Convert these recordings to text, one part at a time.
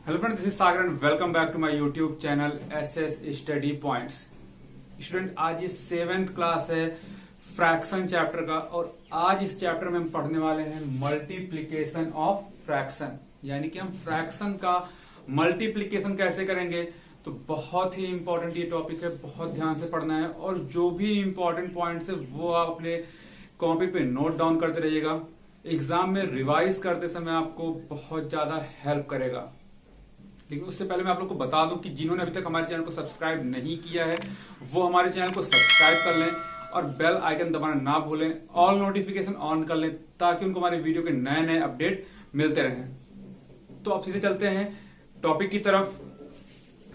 Hello friend, this is Sagar and welcome back to my YouTube channel SS study points. Student, आज ये 7th class है fraction chapter का और आज इस चैप्टर में हम पढ़ने वाले हैं मल्टीप्लीकेशन ऑफ फ्रैक्शन, यानी कि हम फ्रैक्शन का मल्टीप्लीकेशन कैसे करेंगे। तो बहुत ही इंपॉर्टेंट ये टॉपिक है, बहुत ध्यान से पढ़ना है और जो भी इंपॉर्टेंट पॉइंट्स है वो आप अपने कॉपी पे नोट डाउन करते रहिएगा। एग्जाम में रिवाइज करते समय आपको बहुत ज्यादा हेल्प करेगा। लेकिन उससे पहले मैं आप लोग को बता दूं कि जिन्होंने अभी तक हमारे चैनल को सब्सक्राइब नहीं किया है वो हमारे चैनल को सब्सक्राइब कर लें और बेल आइकन दबाना ना भूलें, ऑल नोटिफिकेशन ऑन कर लें ताकि उनको हमारे वीडियो के नए नए अपडेट मिलते रहें। तो अब सीधे चलते हैं टॉपिक की तरफ।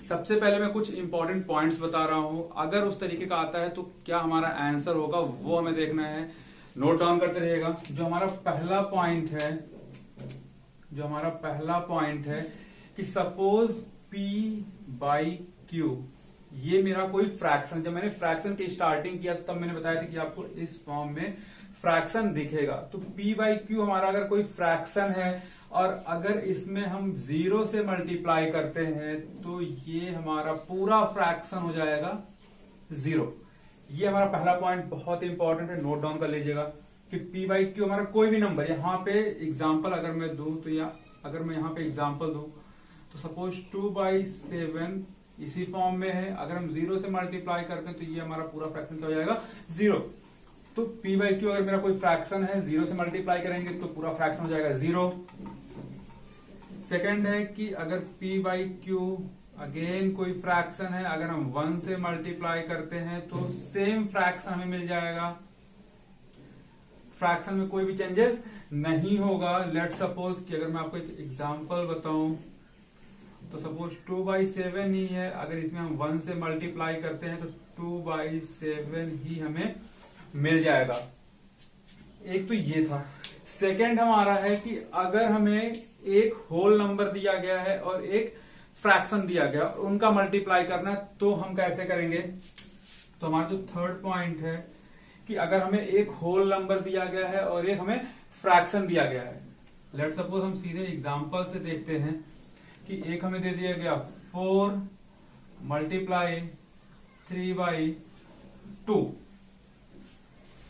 सबसे पहले मैं कुछ इंपॉर्टेंट पॉइंट्स बता रहा हूं, अगर उस तरीके का आता है तो क्या हमारा आंसर होगा वो हमें देखना है। नोट डाउन करते रहिएगा। जो हमारा पहला पॉइंट है कि सपोज P बाई Q ये मेरा कोई फ्रैक्शन, जब मैंने फ्रैक्शन की स्टार्टिंग किया तब मैंने बताया था कि आपको इस फॉर्म में फ्रैक्शन दिखेगा। तो P बाई Q हमारा अगर कोई फ्रैक्शन है और अगर इसमें हम 0 से मल्टीप्लाई करते हैं तो ये हमारा पूरा फ्रैक्शन हो जाएगा 0। ये हमारा पहला पॉइंट बहुत इंपॉर्टेंट है, नोट डाउन कर लीजिएगा कि P बाई Q हमारा कोई भी नंबर, यहाँ पे एग्जाम्पल अगर मैं दूं तो अगर मैं यहाँ पे एग्जाम्पल दूं तो सपोज 2/7 इसी फॉर्म में है। अगर हम 0 से मल्टीप्लाई करते हैं तो ये हमारा पूरा फ्रैक्शन क्या हो जाएगा 0। तो P बाई Q अगर मेरा कोई फ्रैक्शन है 0 से मल्टीप्लाई करेंगे तो पूरा फ्रैक्शन हो जाएगा 0। सेकंड है कि अगर P बाई Q अगेन कोई फ्रैक्शन है, अगर हम 1 से मल्टीप्लाई करते हैं तो सेम फ्रैक्शन हमें मिल जाएगा। फ्रैक्शन में कोई भी चेंजेस नहीं होगा। लेट सपोज कि अगर मैं आपको एक एग्जांपल बताऊं तो सपोज 2/7 ही है, अगर इसमें हम 1 से मल्टीप्लाई करते हैं तो 2/7 ही हमें मिल जाएगा। एक तो ये था। सेकंड हमारा है कि अगर हमें एक होल नंबर दिया गया है और एक फ्रैक्शन दिया गया और उनका मल्टीप्लाई करना है तो हम कैसे करेंगे। तो हमारा जो थर्ड पॉइंट है कि अगर हमें एक होल नंबर दिया गया है और एक हमें फ्रैक्शन दिया गया है। लेट सपोज हम सीधे एग्जांपल से देखते हैं कि एक हमें दे दिया गया 4 मल्टीप्लाई 3/2,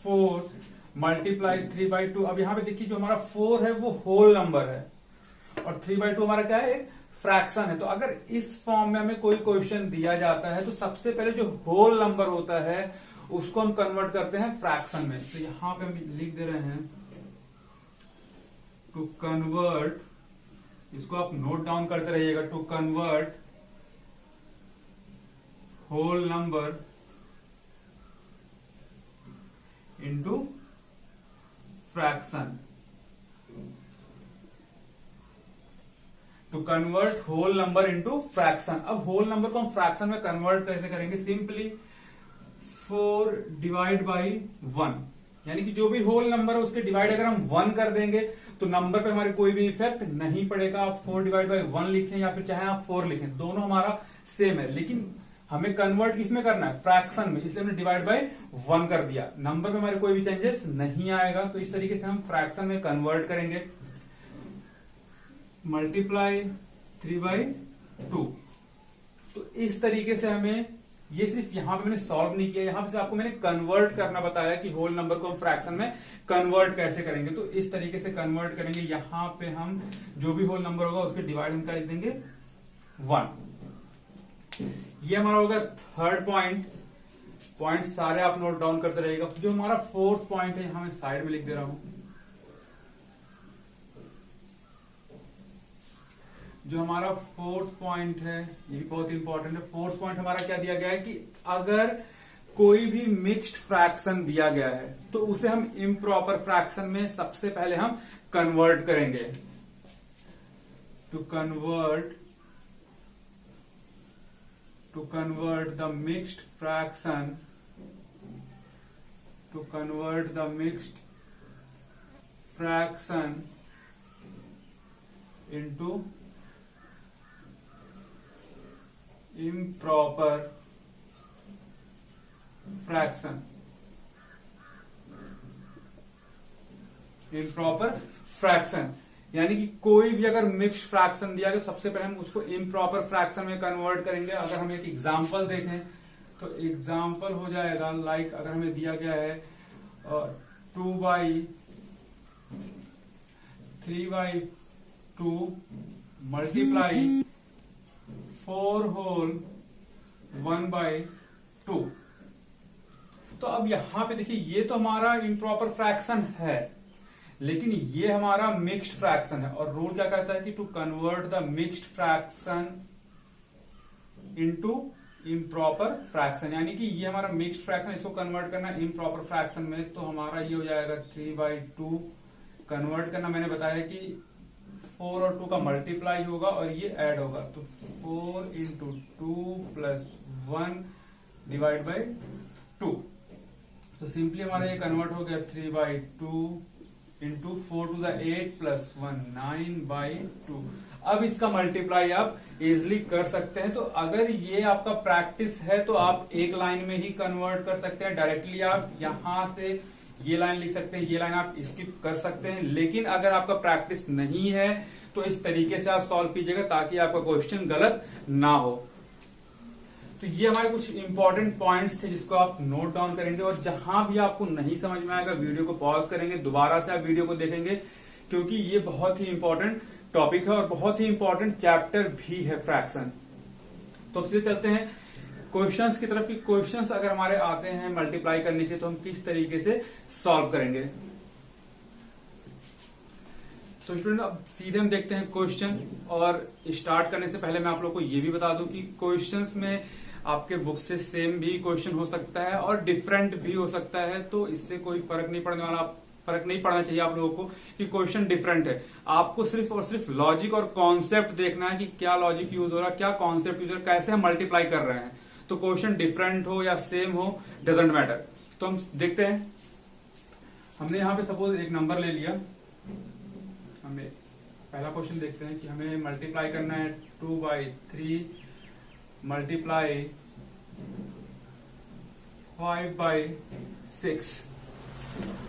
4 मल्टीप्लाई 3/2। अब यहां पे देखिए जो हमारा 4 है वो होल नंबर है और 3/2 हमारा क्या है, एक फ्रैक्शन है। तो अगर इस फॉर्म में हमें कोई क्वेश्चन दिया जाता है तो सबसे पहले जो होल नंबर होता है उसको हम कन्वर्ट करते हैं फ्रैक्शन में। तो यहां पे हम लिख दे रहे हैं टू कन्वर्ट, इसको आप नोट डाउन करते रहिएगा, to convert whole number into fraction. To convert whole number into fraction. अब होल नंबर को हम फ्रैक्शन में कन्वर्ट कैसे करेंगे, सिंपली 4 डिवाइड बाई 1, यानी कि जो भी होल नंबर है उसके डिवाइड अगर हम 1 कर देंगे तो नंबर पे हमारे कोई भी इफेक्ट नहीं पड़ेगा। आप 4 डिवाइड बाई 1 लिखें या फिर चाहे आप 4 लिखें, दोनों हमारा सेम है। लेकिन हमें कन्वर्ट किसमें करना है, फ्रैक्शन में, इसलिए हमने डिवाइड बाई 1 कर दिया। नंबर में हमारे कोई भी चेंजेस नहीं आएगा। तो इस तरीके से हम फ्रैक्शन में कन्वर्ट करेंगे। मल्टीप्लाई 3/2। तो इस तरीके से हमें, ये सिर्फ यहां पे मैंने सॉल्व नहीं किया, यहां पे आपको मैंने कन्वर्ट करना बताया कि होल नंबर को हम फ्रैक्शन में कन्वर्ट कैसे करेंगे। तो इस तरीके से कन्वर्ट करेंगे। यहां पे हम जो भी होल नंबर होगा उसके डिवाइड हम कर देंगे 1। ये हमारा होगा थर्ड पॉइंट सारे आप नोट डाउन करते रहिएगा। जो हमारा फोर्थ पॉइंट है यहां मैं साइड में लिख दे रहा हूं। जो हमारा फोर्थ पॉइंट है ये भी बहुत इंपॉर्टेंट है। फोर्थ पॉइंट हमारा क्या दिया गया है कि अगर कोई भी मिक्स्ड फ्रैक्शन दिया गया है तो उसे हम इम्प्रॉपर फ्रैक्शन में सबसे पहले हम कन्वर्ट करेंगे। To convert the mixed fraction, to convert the mixed fraction into improper fraction। Improper fraction यानी कि कोई भी अगर मिक्स्ड फ्रैक्शन दिया तो सबसे पहले हम उसको इम्प्रॉपर फ्रैक्शन में कन्वर्ट करेंगे। अगर हम एक एग्जांपल देखें तो एग्जांपल हो जाएगा लाइक अगर हमें दिया गया है 2/3/2 मल्टीप्लाई 4/1/2। तो अब यहां पे देखिए ये तो हमारा इम्प्रॉपर फ्रैक्शन है, लेकिन ये हमारा मिक्स्ड फ्रैक्शन है और रूल क्या कहता है कि to convert the mixed fraction into improper fraction, यानी कि ये हमारा मिक्स्ड फ्रैक्शन, इसको कन्वर्ट करना इम्प्रॉपर फ्रैक्शन में। तो हमारा ये हो जाएगा 3/2 कन्वर्ट करना, मैंने बताया कि 4 और 2 का मल्टीप्लाई होगा और ये ऐड होगा, तो 4 × 2 + 1/2। तो सिंपली हमारा ये कन्वर्ट हो गया 3/2 × 4 × 8 + 1 9/2। अब इसका मल्टीप्लाई आप इजिली कर सकते हैं। तो अगर ये आपका प्रैक्टिस है तो आप एक लाइन में ही कन्वर्ट कर सकते हैं, डायरेक्टली आप यहां से ये लाइन लिख सकते हैं, ये लाइन आप स्किप कर सकते हैं। लेकिन अगर आपका प्रैक्टिस नहीं है तो इस तरीके से आप सॉल्व कीजिएगा ताकि आपका क्वेश्चन गलत ना हो। तो ये हमारे कुछ इंपॉर्टेंट पॉइंट्स थे जिसको आप नोट डाउन करेंगे, और जहां भी आपको नहीं समझ में आएगा वीडियो को पॉज करेंगे, दोबारा से आप वीडियो को देखेंगे, क्योंकि ये बहुत ही इंपॉर्टेंट टॉपिक है और बहुत ही इंपॉर्टेंट चैप्टर भी है फ्रैक्शन। तो अब सीधे चलते हैं क्वेश्चंस की तरफ कि क्वेश्चंस अगर हमारे आते हैं मल्टीप्लाई करने के तो हम किस तरीके से सॉल्व करेंगे। तो स्टूडेंट अब सीधे हम देखते हैं क्वेश्चन, और स्टार्ट करने से पहले मैं आप लोग को ये भी बता दूं कि क्वेश्चंस में आपके बुक से सेम भी क्वेश्चन हो सकता है और डिफरेंट भी हो सकता है, तो इससे कोई फर्क नहीं पड़ना चाहिए आप लोगों को कि क्वेश्चन डिफरेंट है। आपको सिर्फ और सिर्फ लॉजिक और कॉन्सेप्ट देखना है कि क्या लॉजिक यूज हो रहा है, क्या कॉन्सेप्ट यूज हो रहा है, कैसे हम मल्टीप्लाई कर रहे हैं। तो क्वेश्चन डिफरेंट हो या सेम हो, डजेंट मैटर। तो हम देखते हैं, हमने यहां पे सपोज एक नंबर ले लिया, हमें पहला क्वेश्चन देखते हैं कि हमें मल्टीप्लाई करना है 2/3 मल्टीप्लाई 5/6।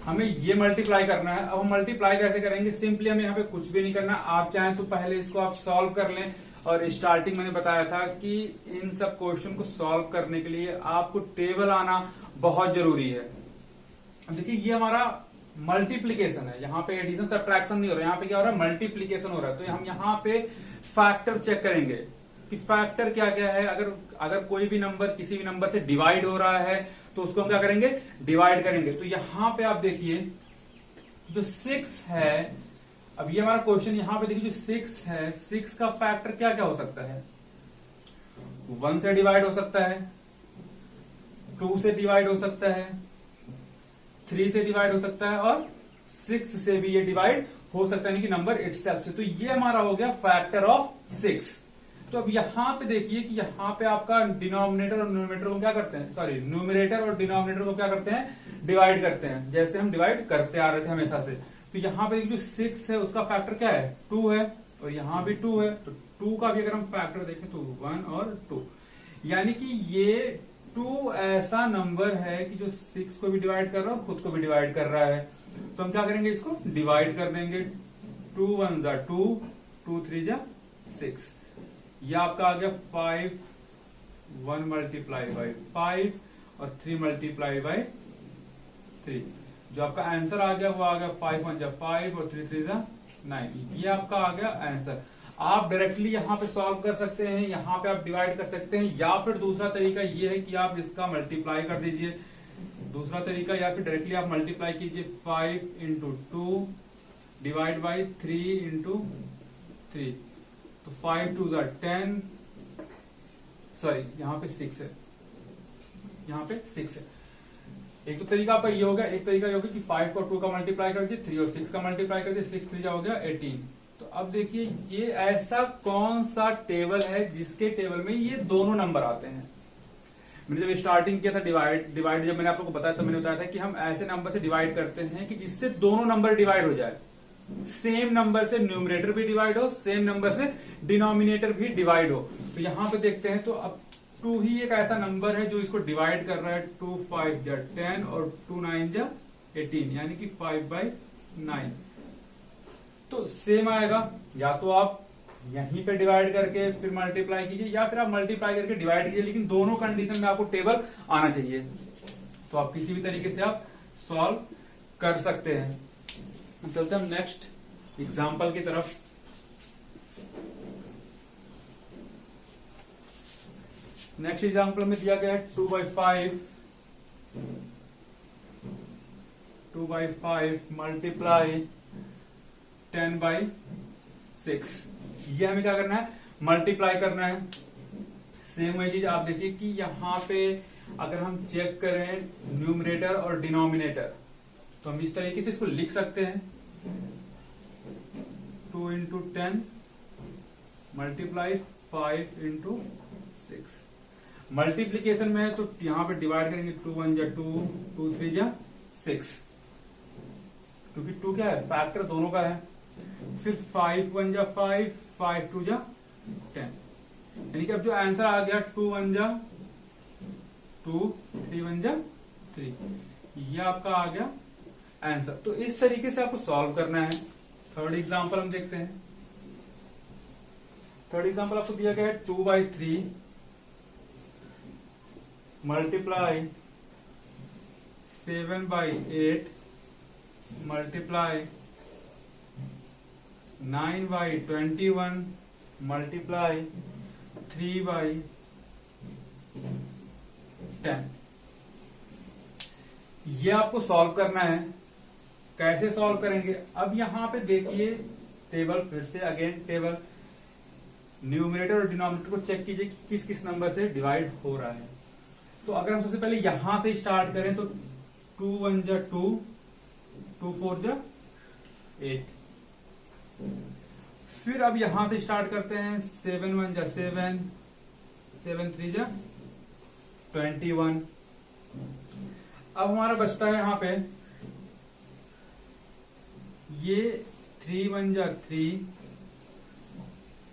हमें ये मल्टीप्लाई करना है। अब हम मल्टीप्लाई कैसे करेंगे, सिंपली हमें यहाँ पे कुछ भी नहीं करना। आप चाहें तो पहले इसको आप सॉल्व कर लें, और स्टार्टिंग मैंने बताया था कि इन सब क्वेश्चन को सॉल्व करने के लिए आपको टेबल आना बहुत जरूरी है। अब देखिए ये हमारा मल्टीप्लीकेशन है, यहाँ पे एडिशन सब्ट्रैक्शन नहीं हो रहा है, यहाँ पे क्या हो रहा है, मल्टीप्लीकेशन हो रहा है। तो हम यहाँ पे फैक्टर चेक करेंगे कि फैक्टर क्या क्या है। अगर कोई भी नंबर किसी भी नंबर से डिवाइड हो रहा है तो उसको हम क्या करेंगे, डिवाइड करेंगे। तो यहां पे आप देखिए जो 6 है, अब ये हमारा क्वेश्चन, यहां पे देखिए जो 6 है, 6 का फैक्टर क्या क्या हो सकता है, 1 से डिवाइड हो सकता है, 2 से डिवाइड हो सकता है, 3 से डिवाइड हो सकता है, और 6 से भी ये डिवाइड हो सकता है, यानी कि नंबर इटसेल्फ से। तो ये हमारा हो गया फैक्टर ऑफ 6। तो अब यहां पे देखिए कि यहां पे आपका डिनोमिनेटर और न्यूमरेटर को क्या करते हैं, सॉरी न्यूमरेटर और डिनोमिनेटर को क्या करते हैं, डिवाइड करते हैं, जैसे हम डिवाइड करते आ रहे थे हमेशा से। तो यहां पे जो 6 है उसका फैक्टर क्या है, 2 है, और यहां भी 2 है। तो 2 का भी अगर हम फैक्टर देखें तो 1 और 2, यानी कि ये 2 ऐसा नंबर है कि जो 6 को भी डिवाइड कर रहा है और खुद को भी डिवाइड कर रहा है। तो हम क्या करेंगे, इसको डिवाइड कर देंगे। 2 1 = 2, 2 3 = 6। यह आपका आ गया 5, 1 × 5 और 3 × 3। जो आपका आंसर आ गया वो आ गया 5 1 = 5 और 3 3 = 9। ये आपका आ गया आंसर। आप डायरेक्टली यहां पे सॉल्व कर सकते हैं, यहां पे आप डिवाइड कर सकते हैं, या फिर दूसरा तरीका ये है कि आप इसका मल्टीप्लाई कर दीजिए। दूसरा तरीका, या फिर डायरेक्टली आप मल्टीप्लाई कीजिए 5 × 2 डिवाइड बाई 3 × 3। तो 5 2 = 10, सॉरी यहाँ पे 6 है, यहाँ पे 6 है। एक तो तरीका आपका ये हो गया, एक तरीका ये होगा कि 5 को 2 का मल्टीप्लाई कर दीजिए, 3 और 6 का मल्टीप्लाई कर दीजिए, 6 3 हो गया 18। तो अब देखिए ये ऐसा कौन सा टेबल है जिसके टेबल में ये दोनों नंबर आते हैं। मैंने जब स्टार्टिंग किया था डिवाइड जब मैंने आप लोगों को बताया तो मैंने बताया था कि हम ऐसे नंबर से डिवाइड करते हैं कि जिससे दोनों नंबर डिवाइड हो जाए, सेम नंबर से न्यूमरेटर भी डिवाइड हो, सेम नंबर से डिनोमिनेटर भी डिवाइड हो। तो यहां पे देखते हैं, तो अब 2 ही एक ऐसा नंबर है जो इसको डिवाइड कर रहा है। 2 5 = 10 और 2 9 = 18, यानी कि 5/9। तो सेम आएगा, या तो आप यहीं पे डिवाइड करके फिर मल्टीप्लाई कीजिए या फिर आप मल्टीप्लाई करके डिवाइड कीजिए, लेकिन दोनों कंडीशन में आपको टेबल आना चाहिए। तो आप किसी भी तरीके से आप सॉल्व कर सकते हैं। चलते हम नेक्स्ट एग्जाम्पल की तरफ। नेक्स्ट एग्जाम्पल में दिया गया है 2/5 मल्टीप्लाई 10/6। ये हमें क्या करना है, मल्टीप्लाई करना है। सेम वही चीज आप देखिए कि यहां पे अगर हम चेक करें न्यूमरेटर और डिनोमिनेटर, तो हम इस तरीके से इसको लिख सकते हैं 2 × 10 मल्टीप्लाई 5 × 6। मल्टीप्लीकेशन में है तो यहां पे डिवाइड करेंगे 2 1 जा 2, 2 3 जा 6, क्योंकि 2 क्या है, फैक्टर दोनों का है। फिर 5 1 जा 5, 5 2 जा 10, यानी कि अब जो आंसर आ गया 2 1 जा 2, 3 1 जा 3, ये आपका आ गया आंसर। तो इस तरीके से आपको सॉल्व करना है। थर्ड एग्जांपल हम देखते हैं। थर्ड एग्जांपल आपको दिया गया है 2/3 मल्टीप्लाई 7/8 मल्टीप्लाई 9/21 मल्टीप्लाई 3/10। ये आपको सॉल्व करना है। कैसे सॉल्व करेंगे, अब यहां पे देखिए टेबल, फिर से अगेन टेबल, न्यूमरेटर और डिनोमिनेटर को चेक कीजिए कि किस किस नंबर से डिवाइड हो रहा है। तो अगर हम सबसे पहले यहां से स्टार्ट करें तो 2 1 जा 2, 2 4 जा 8। फिर अब यहां से स्टार्ट करते हैं 7 1 जा 7, 7 3 जा 21। अब हमारा बचता है यहां पे ये 3 1 जा 3,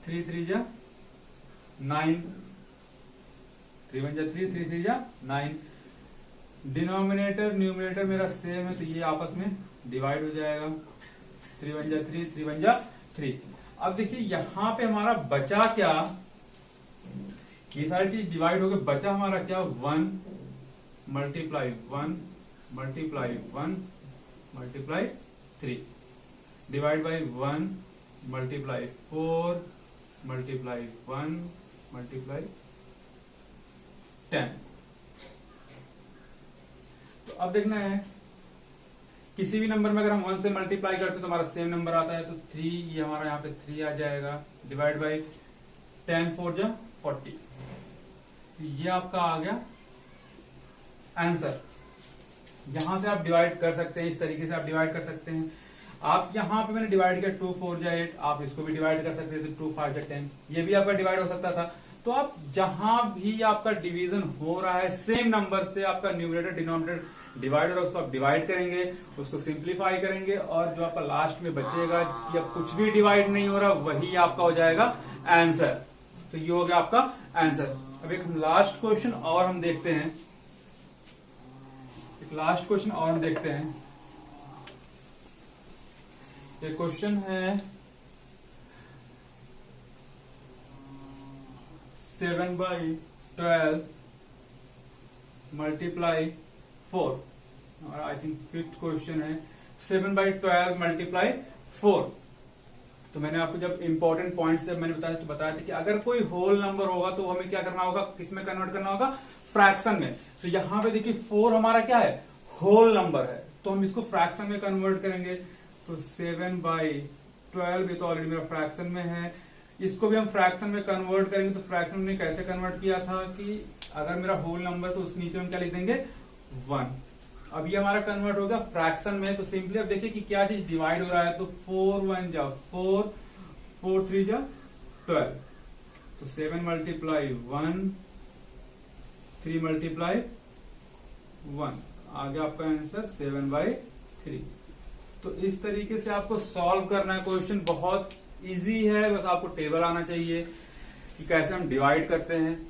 3 3 जा 9, 3 1 जा 3, 3 3 जा 9। डिनोमिनेटर न्यूमरेटर मेरा सेम है तो ये आपस में डिवाइड हो जाएगा, 3 1 जा 3, 3 1 जा 3। अब देखिए यहां पे हमारा बचा क्या, ये सारी चीज डिवाइड हो गए, बचा हमारा क्या 1 multiply 1 multiply 1 multiply 3 divide by 1 multiply 4 multiply 1 multiply 10। तो अब देखना है किसी भी नंबर में अगर हम 1 से मल्टीप्लाई करते हैं तो हमारा सेम नंबर आता है, तो 3, ये हमारा यहाँ पे 3 आ जाएगा, डिवाइड बाई 10 4 जा 40। ये आपका आ गया आंसर। यहां से आप डिवाइड कर सकते हैं, इस तरीके से आप डिवाइड कर सकते हैं। आप यहां पे मैंने डिवाइड किया 2 4 जा 8, आप इसको भी डिवाइड कर सकते थे 2 5 जा 10, ये भी आपका डिवाइड हो सकता था। तो आप जहां भी आपका डिवीजन हो रहा है सेम नंबर से आपका न्यूमरेटर डिनोमिनेटर डिवाइड हो रहा है, उसको आप डिवाइड करेंगे, उसको सिंप्लीफाई करेंगे, और जो आपका लास्ट में बचेगा कि अब कुछ भी डिवाइड नहीं हो रहा, वही आपका हो जाएगा आंसर। तो ये हो गया आपका आंसर। अब एक लास्ट क्वेश्चन और हम देखते हैं, एक लास्ट क्वेश्चन और देखते हैं। ये क्वेश्चन है 7/12 मल्टीप्लाई 4, और आई थिंक 5th क्वेश्चन है 7/12 मल्टीप्लाई 4। तो मैंने आपको जब इंपॉर्टेंट पॉइंट्स जब मैंने बताया था कि अगर कोई होल नंबर होगा तो हमें क्या करना होगा, किसमें कन्वर्ट करना होगा, फ्रैक्शन में। तो यहां पे देखिए 4 हमारा क्या है, होल नंबर है, तो हम इसको फ्रैक्शन में कन्वर्ट करेंगे। तो 7/12 ये तो ऑलरेडी मेरा फ्रैक्शन में है, इसको भी हम फ्रैक्शन में कन्वर्ट करेंगे। तो फ्रैक्शन में कैसे कन्वर्ट किया था कि अगर मेरा होल नंबर तो उसके नीचे हम क्या लिख देंगे 1। अब ये हमारा कन्वर्ट हो गया फ्रैक्शन में। तो सिंपली अब देखिए कि क्या चीज डिवाइड हो रहा है, तो 4 1 जा 4, 4 3 जा 12, तो 7 मल्टीप्लाई 1, 3 मल्टीप्लाई 1, आ गया आपका आंसर 7/3। तो इस तरीके से आपको सॉल्व करना है क्वेश्चन, बहुत इजी है, बस आपको टेबल आना चाहिए कि कैसे हम डिवाइड करते हैं,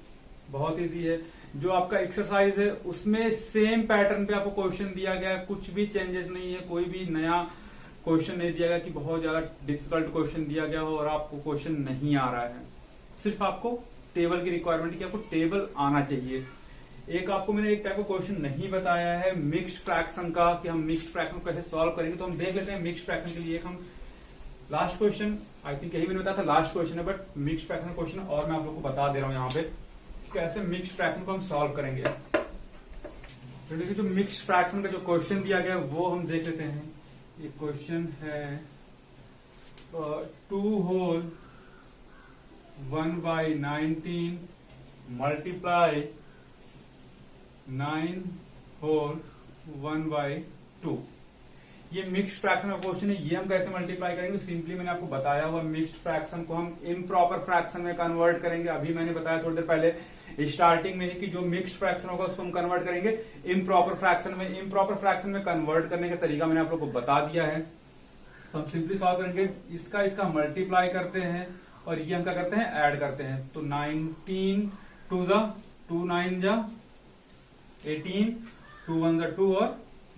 बहुत इजी है। जो आपका एक्सरसाइज है उसमें सेम पैटर्न पे आपको क्वेश्चन दिया गया है, कुछ भी चेंजेस नहीं है, कोई भी नया क्वेश्चन नहीं दिया गया कि बहुत ज्यादा डिफिकल्ट क्वेश्चन दिया गया हो और आपको क्वेश्चन नहीं आ रहा है। सिर्फ आपको टेबल की रिक्वायरमेंट की, आपको टेबल आना चाहिए। एक आपको मैंने एक टाइप का क्वेश्चन नहीं बताया है मिक्स्ड फ्रैक्शन का, कि हम मिक्स्ड फ्रैक्शन को कैसे सॉल्व करेंगे। तो हम देख लेते हैं मिक्स्ड फ्रैक्शन के लिए हम लास्ट क्वेश्चन, आई थिंक यही मैंने बताया था लास्ट क्वेश्चन है, बट मिक्स्ड फ्रैक्शन क्वेश्चन और मैं आप लोग को बता दे रहा हूं यहाँ पे कैसे मिक्स्ड फ्रैक्शन को हम सॉल्व करेंगे। तो देखिए जो मिक्स्ड फ्रैक्शन का जो क्वेश्चन दिया गया वो हम देख लेते हैं। ये क्वेश्चन है 2 होल 1/19 मल्टीप्लाई 9 होल 1/2। ये मिक्स्ड फ्रैक्शन का क्वेश्चन है। ये हम कैसे मल्टीप्लाई करेंगे? सिंपली मैंने आपको बताया हुआ मिक्स्ड फ्रैक्शन को हम इम्प्रॉपर फ्रैक्शन में कन्वर्ट करेंगे। अभी मैंने बताया थोड़ी देर पहले स्टार्टिंग में ही कि जो मिक्स्ड फ्रैक्शन होगा उसको हम कन्वर्ट करेंगे इम्प्रॉपर फ्रैक्शन में। इम्प्रॉपर फ्रैक्शन में कन्वर्ट करने का तरीका मैंने आप लोग को बता दिया है। तो हम सिंपली सॉल्व करेंगे, इसका मल्टीप्लाई करते हैं और ये हम क्या करते हैं, ऐड करते हैं। तो 19 2 जा 2 9 जा 18 2 1 जा 2 और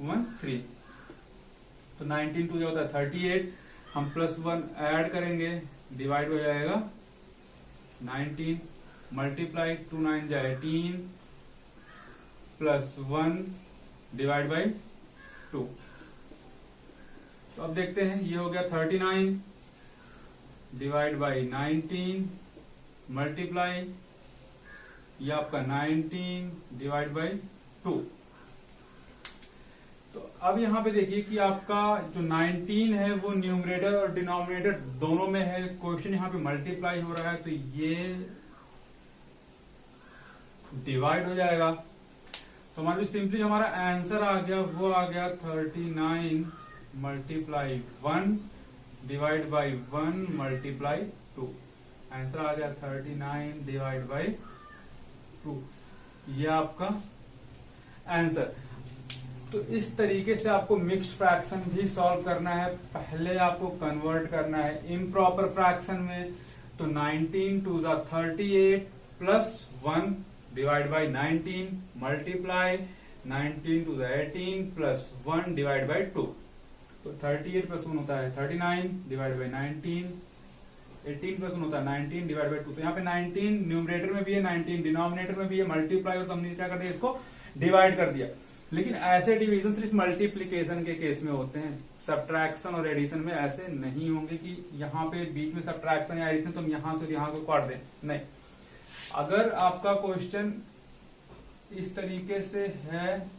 1 3। तो 19 2 होता है 38। हम +1 ऐड करेंगे, डिवाइड हो जाएगा 19 मल्टीप्लाई 2 9 जा 18 +1 डिवाइड बाई 2। तो अब देखते हैं, ये हो गया 39 डिवाइड बाई 19 मल्टीप्लाई ये आपका 19 डिवाइड बाई 2। तो अब यहां पे देखिए कि आपका जो 19 है वो न्यूमरेटर और डिनोमिनेटर दोनों में है। क्वेश्चन यहां पे मल्टीप्लाई हो रहा है तो ये डिवाइड हो जाएगा। तो हमारा सिंपली हमारा आंसर आ गया, वो आ गया 39 multiply 1 divide by 1 multiply 2। Answer आ गया 39 डिवाइड बाई 2। ये आपका आंसर। तो इस तरीके से आपको मिक्स्ड फ्रैक्शन भी सॉल्व करना है। पहले आपको कन्वर्ट करना है इम्प्रॉपर फ्रैक्शन में। तो 19 2 जा 38 +1 डिवाइड बाई 19 मल्टीप्लाई 19 2 जा 18 +1 डिवाइड बाई 2। तो 38 + 1 होता है 39 डिवाइड बाई 19, 18 + 1 होता है 19 डिवाइड बाई 2। तो यहाँ पे 19 न्यूमरेटर में भी है, 19 डिनोमिनेटर में भी है, मल्टीप्लाई और हमने क्या कर दिया, इसको डिवाइड कर दिया। लेकिन ऐसे डिवीजन सिर्फ मल्टीप्लीकेशन के केस में होते हैं, सब्ट्रैक्शन और एडिशन में ऐसे नहीं होंगे कि यहाँ पे बीच में सब्ट्रैक्शन या एडिशन तो हम यहां से यहां को काट दें। नहीं, अगर आपका क्वेश्चन इस तरीके से है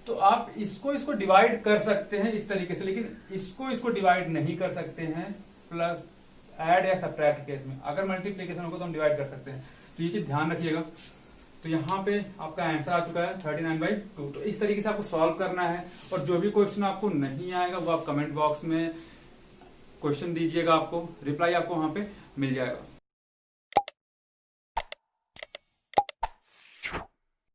तो आप इसको डिवाइड कर सकते हैं इस तरीके से, लेकिन इसको डिवाइड नहीं कर सकते हैं प्लस ऐड या सब्ट्रैक्ट केस में। अगर मल्टीप्लीकेशन होगा तो हम डिवाइड कर सकते हैं। तो ये चीज ध्यान रखिएगा। तो यहाँ पे आपका आंसर आ चुका है 39/2। तो इस तरीके से आपको सॉल्व करना है। और जो भी क्वेश्चन आपको नहीं आएगा वो आप कमेंट बॉक्स में क्वेश्चन दीजिएगा, आपको रिप्लाई आपको वहां पे मिल जाएगा।